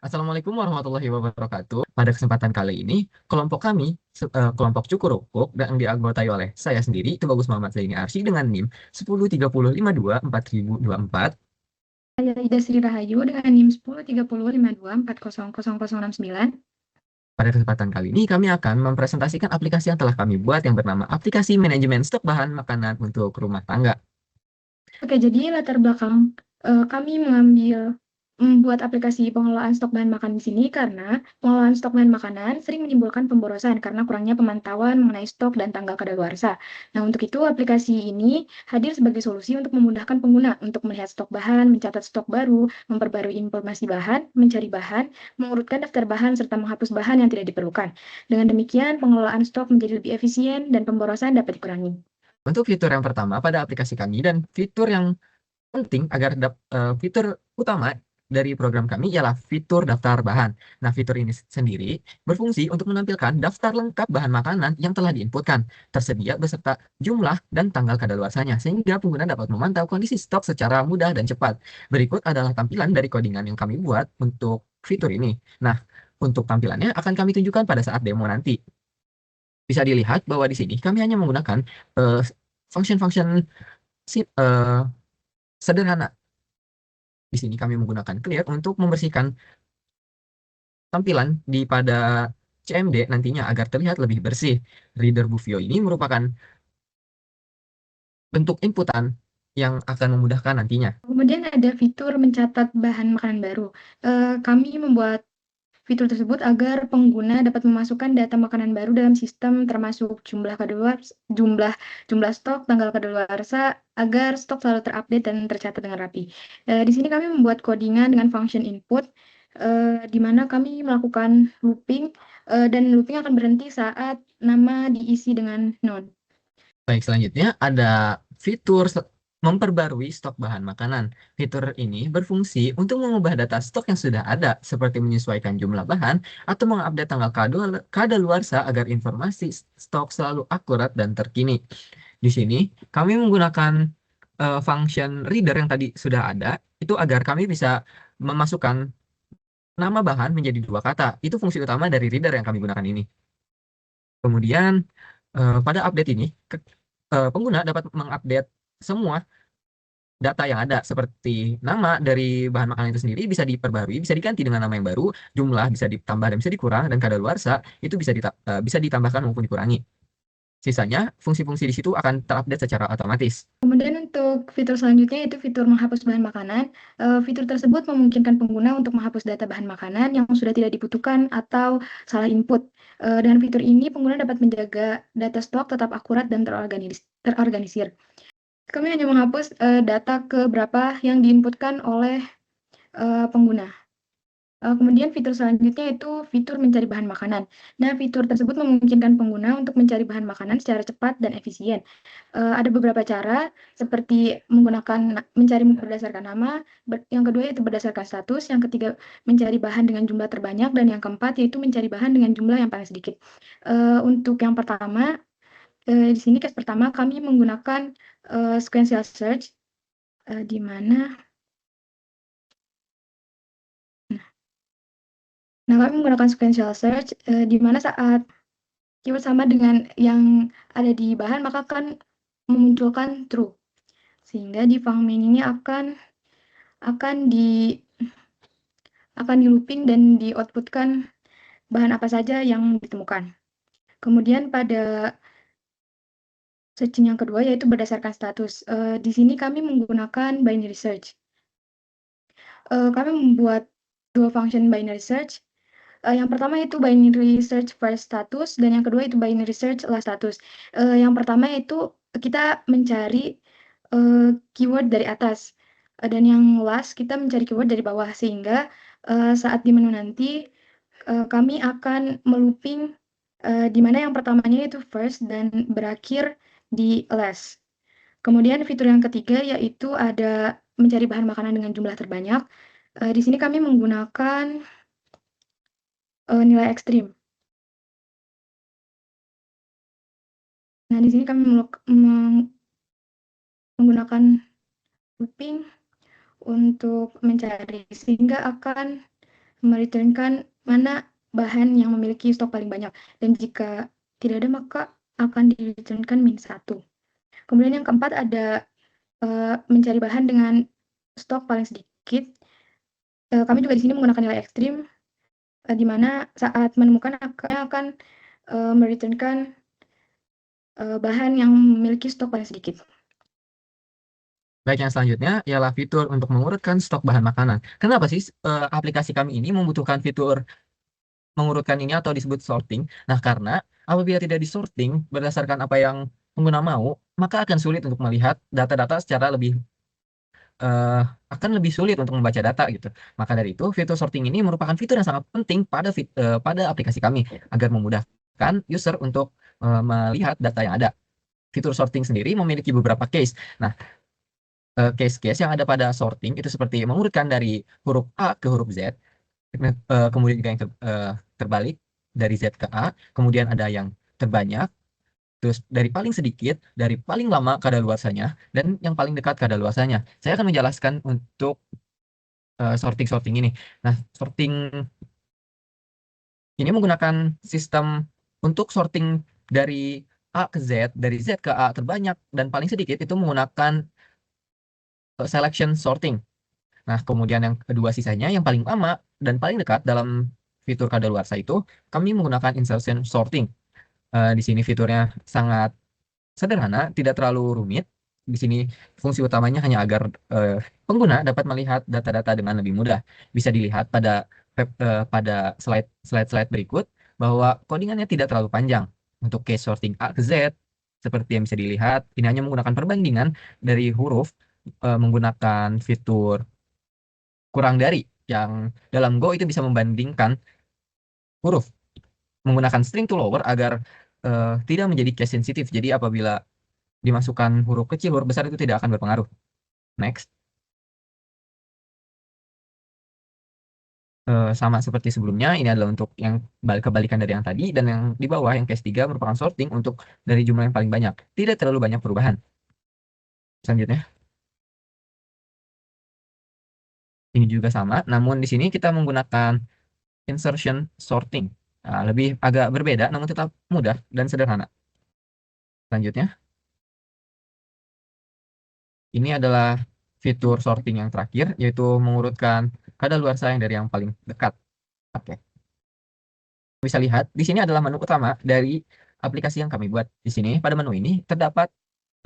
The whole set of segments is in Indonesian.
Assalamualaikum warahmatullahi wabarakatuh. Pada kesempatan kali ini, kelompok kami, kelompok Cukurupuk, yang dianggotai oleh saya sendiri, itu Bagus Muhammad Zaini Arsy dengan NIM 1030524024. Saya Ida Sri Rahayu dengan NIM 103052400069. Pada kesempatan kali ini, kami akan mempresentasikan aplikasi yang telah kami buat yang bernama Aplikasi Manajemen Stok Bahan Makanan untuk Rumah Tangga. Oke, jadi latar belakang kami mengambil membuat aplikasi pengelolaan stok bahan makanan di sini karena pengelolaan stok bahan makanan sering menimbulkan pemborosan karena kurangnya pemantauan mengenai stok dan tanggal kadaluarsa. Nah, untuk itu aplikasi ini hadir sebagai solusi untuk memudahkan pengguna untuk melihat stok bahan, mencatat stok baru, memperbarui informasi bahan, mencari bahan, mengurutkan daftar bahan serta menghapus bahan yang tidak diperlukan. Dengan demikian, pengelolaan stok menjadi lebih efisien dan pemborosan dapat dikurangi. Untuk fitur yang pertama pada aplikasi kami dan fitur yang penting fitur utama dari program kami ialah fitur daftar bahan. Nah, fitur ini sendiri berfungsi untuk menampilkan daftar lengkap bahan makanan yang telah diinputkan, tersedia beserta jumlah dan tanggal kadaluarsanya, sehingga pengguna dapat memantau kondisi stok secara mudah dan cepat. Berikut adalah tampilan dari codingan yang kami buat untuk fitur ini. Nah, untuk tampilannya akan kami tunjukkan pada saat demo nanti. Bisa dilihat bahwa di sini kami hanya menggunakan eh, function-function sederhana. Di sini kami menggunakan clear untuk membersihkan tampilan pada CMD nantinya agar terlihat lebih bersih. Reader Buvio ini merupakan bentuk inputan yang akan memudahkan nantinya. Kemudian ada fitur mencatat bahan makanan baru. Kami membuat fitur tersebut agar pengguna dapat memasukkan data makanan baru dalam sistem termasuk jumlah kadaluarsa, jumlah stok, tanggal kadaluarsa agar stok selalu terupdate dan tercatat dengan rapi. Di sini kami membuat codingan dengan function input di mana kami melakukan looping dan looping akan berhenti saat nama diisi dengan none. Baik, selanjutnya ada fitur memperbarui stok bahan makanan. Fitur ini berfungsi untuk mengubah data stok yang sudah ada, seperti menyesuaikan jumlah bahan atau mengupdate tanggal kadaluarsa agar informasi stok selalu akurat dan terkini. Di sini kami menggunakan function reader yang tadi sudah ada, itu agar kami bisa memasukkan nama bahan menjadi dua kata. Itu fungsi utama dari reader yang kami gunakan ini. Kemudian pada update ini, pengguna dapat mengupdate semua data yang ada seperti nama dari bahan makanan itu sendiri bisa diperbarui, bisa diganti dengan nama yang baru, jumlah bisa ditambah dan bisa dikurang, dan kadaluarsa itu bisa ditambahkan maupun dikurangi. Sisanya, fungsi-fungsi di situ akan terupdate secara otomatis. Kemudian untuk fitur selanjutnya yaitu fitur menghapus bahan makanan. Fitur tersebut memungkinkan pengguna untuk menghapus data bahan makanan yang sudah tidak dibutuhkan atau salah input. Dengan fitur ini pengguna dapat menjaga data stok tetap akurat dan terorganisir. Kami hanya menghapus data ke berapa yang diinputkan oleh pengguna. Kemudian fitur selanjutnya itu fitur mencari bahan makanan. Nah, fitur tersebut memungkinkan pengguna untuk mencari bahan makanan secara cepat dan efisien. Ada beberapa cara seperti menggunakan mencari berdasarkan nama, yang kedua yaitu berdasarkan status, yang ketiga mencari bahan dengan jumlah terbanyak, dan yang keempat yaitu mencari bahan dengan jumlah yang paling sedikit. Untuk yang pertama, di sini case pertama kami menggunakan sequential search, di mana nah kami menggunakan sequential search di mana saat keyword sama dengan yang ada di bahan maka akan memunculkan true. Sehingga di function main ini akan di looping dan di outputkan bahan apa saja yang ditemukan. Kemudian pada searching yang kedua yaitu berdasarkan status. Di sini kami menggunakan binary search. Kami membuat dua function binary search. Yang pertama itu binary search first status dan yang kedua itu binary search last status. Yang pertama itu kita mencari keyword dari atas dan yang last kita mencari keyword dari bawah sehingga saat di menu nanti kami akan melooping di mana yang pertamanya itu first dan berakhir di last. Kemudian fitur yang ketiga yaitu ada mencari bahan makanan dengan jumlah terbanyak. Di sini kami menggunakan nilai ekstrim. Nah, di sini kami menggunakan looping untuk mencari sehingga akan mereturnkan mana bahan yang memiliki stok paling banyak. Dan jika tidak ada, maka akan direturnkan -1. Kemudian yang keempat ada mencari bahan dengan stok paling sedikit. Kami juga di sini menggunakan nilai ekstrim, di mana saat menemukan akan mereturnkan bahan yang memiliki stok paling sedikit. Baik, yang selanjutnya ialah fitur untuk mengurutkan stok bahan makanan. Kenapa sih aplikasi kami ini membutuhkan fitur mengurutkan ini atau disebut sorting? Nah, karena apabila tidak disorting berdasarkan apa yang pengguna mau, maka akan sulit untuk melihat data-data secara lebih eh, akan lebih sulit untuk membaca data gitu. Maka dari itu, fitur sorting ini merupakan fitur yang sangat penting pada aplikasi kami agar memudahkan user untuk melihat data yang ada. Fitur sorting sendiri memiliki beberapa case. Nah, case-case yang ada pada sorting itu seperti mengurutkan dari huruf A ke huruf Z, kemudian juga yang terbalik dari Z ke A, kemudian ada yang terbanyak, terus dari paling sedikit, dari paling lama kadaluarsanya, dan yang paling dekat kadaluarsanya. Saya akan menjelaskan untuk sorting-sorting ini. Nah, sorting ini menggunakan sistem untuk sorting dari A ke Z, dari Z ke A terbanyak dan paling sedikit itu menggunakan selection sorting. Nah, kemudian yang kedua sisanya yang paling lama dan paling dekat dalam fitur kadaluarsa itu kami menggunakan insertion sorting. Di sini fiturnya sangat sederhana, tidak terlalu rumit. Di sini fungsi utamanya hanya agar pengguna dapat melihat data-data dengan lebih mudah. Bisa dilihat pada slide-slide berikut bahwa codingannya tidak terlalu panjang. Untuk case sorting A ke Z, seperti yang bisa dilihat, ini hanya menggunakan perbandingan dari huruf menggunakan fitur kurang dari yang dalam Go itu bisa membandingkan huruf menggunakan string to lower agar tidak menjadi case sensitif. Jadi apabila dimasukkan huruf kecil, huruf besar itu tidak akan berpengaruh. Next. Sama seperti sebelumnya, ini adalah untuk yang kebalikan dari yang tadi, dan yang di bawah, yang case 3 merupakan sorting untuk dari jumlah yang paling banyak. Tidak terlalu banyak perubahan. Selanjutnya, ini juga sama, namun di sini kita menggunakan insertion sorting. Nah, lebih agak berbeda, namun tetap mudah dan sederhana. Selanjutnya, ini adalah fitur sorting yang terakhir, yaitu mengurutkan kadaluarsa yang dari yang paling dekat. Oke. Bisa lihat, di sini adalah menu utama dari aplikasi yang kami buat. Di sini, pada menu ini terdapat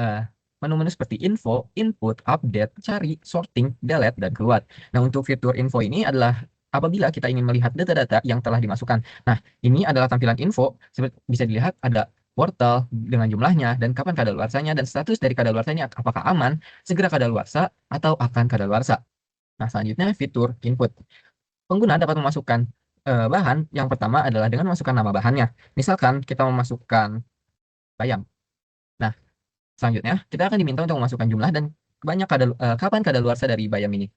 eh, menu-menu seperti info, input, update, cari, sorting, delete, dan keluar. Nah, untuk fitur info ini adalah apabila kita ingin melihat data-data yang telah dimasukkan. Nah, ini adalah tampilan info. Seperti bisa dilihat ada wortel dengan jumlahnya dan kapan kadaluarsanya dan status dari kadaluarsanya apakah aman, segera kadaluarsa, atau akan kadaluarsa. Nah, selanjutnya fitur input. Pengguna dapat memasukkan bahan. Yang pertama adalah dengan memasukkan nama bahannya. Misalkan kita memasukkan bayam. Nah, selanjutnya kita akan diminta untuk memasukkan jumlah dan kapan kadaluarsa dari bayam ini.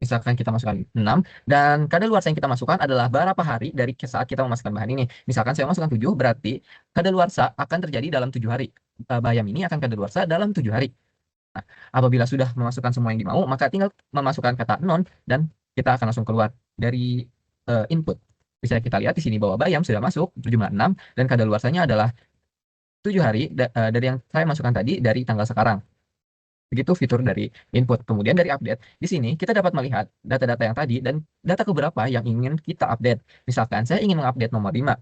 Misalkan kita masukkan 6 dan kadaluarsa yang kita masukkan adalah berapa hari dari saat kita memasukkan bahan ini. Misalkan saya masukkan 7, berarti kadaluarsa akan terjadi dalam 7 hari. Bayam ini akan kadaluarsa dalam 7 hari. Nah, apabila sudah memasukkan semua yang dimau, maka tinggal memasukkan kata non dan kita akan langsung keluar dari input. Bisa kita lihat di sini bahwa bayam sudah masuk berjumlah 6 dan kadaluarsanya adalah 7 hari dari yang saya masukkan tadi dari tanggal sekarang. Begitu fitur dari input. Kemudian dari update, di sini kita dapat melihat data-data yang tadi dan data keberapa yang ingin kita update. Misalkan saya ingin mengupdate nomor 5,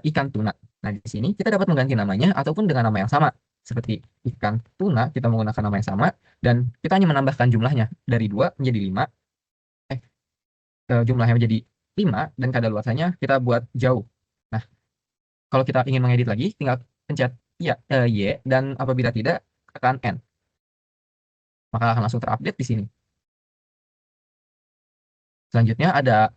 ikan tuna. Nah, di sini kita dapat mengganti namanya ataupun dengan nama yang sama. Seperti ikan tuna, kita menggunakan nama yang sama dan kita hanya menambahkan jumlahnya dari 2 menjadi 5. Jumlahnya menjadi 5 dan kadaluarsanya kita buat jauh. Nah, kalau kita ingin mengedit lagi, tinggal pencet Y dan apabila tidak, tekan N. Maka akan langsung terupdate di sini. Selanjutnya ada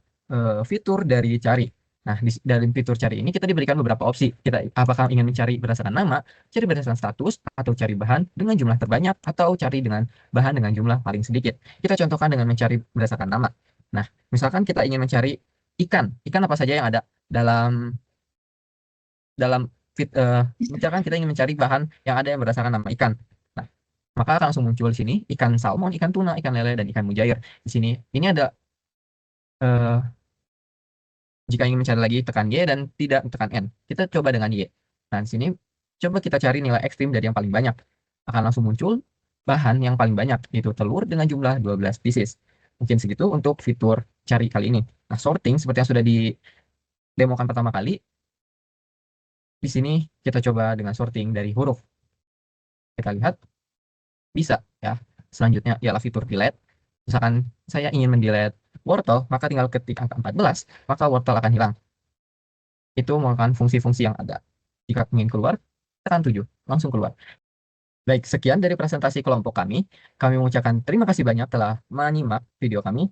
fitur dari cari. Nah, dalam fitur cari ini kita diberikan beberapa opsi. Kita apakah ingin mencari berdasarkan nama, cari berdasarkan status, atau cari bahan dengan jumlah terbanyak, atau cari dengan bahan dengan jumlah paling sedikit. Kita contohkan dengan mencari berdasarkan nama. Nah, misalkan kita ingin mencari ikan. Ikan apa saja yang ada dalam dalam misalkan kita ingin mencari bahan yang ada yang berdasarkan nama ikan. Nah, maka akan langsung muncul di sini ikan salmon, ikan tuna, ikan lele, dan ikan mujair. Di sini ini ada Eh, Jika ingin mencari lagi, tekan Y dan tidak tekan N. Kita coba dengan Y. Nah, di sini coba kita cari nilai ekstrim dari yang paling banyak. Akan langsung muncul bahan yang paling banyak, yaitu telur dengan jumlah 12 pieces. Mungkin segitu untuk fitur cari kali ini. Nah, sorting seperti yang sudah didemokan pertama kali, di sini kita coba dengan sorting dari huruf. Kita lihat, bisa ya. Selanjutnya ialah fitur delete. Misalkan saya ingin mendelete wortel, maka tinggal ketik angka 14, maka wortel akan hilang. Itu merupakan fungsi-fungsi yang ada. Jika ingin keluar, tekan 7, langsung keluar. Baik, sekian dari presentasi kelompok kami. Kami mengucapkan terima kasih banyak telah menyimak video kami.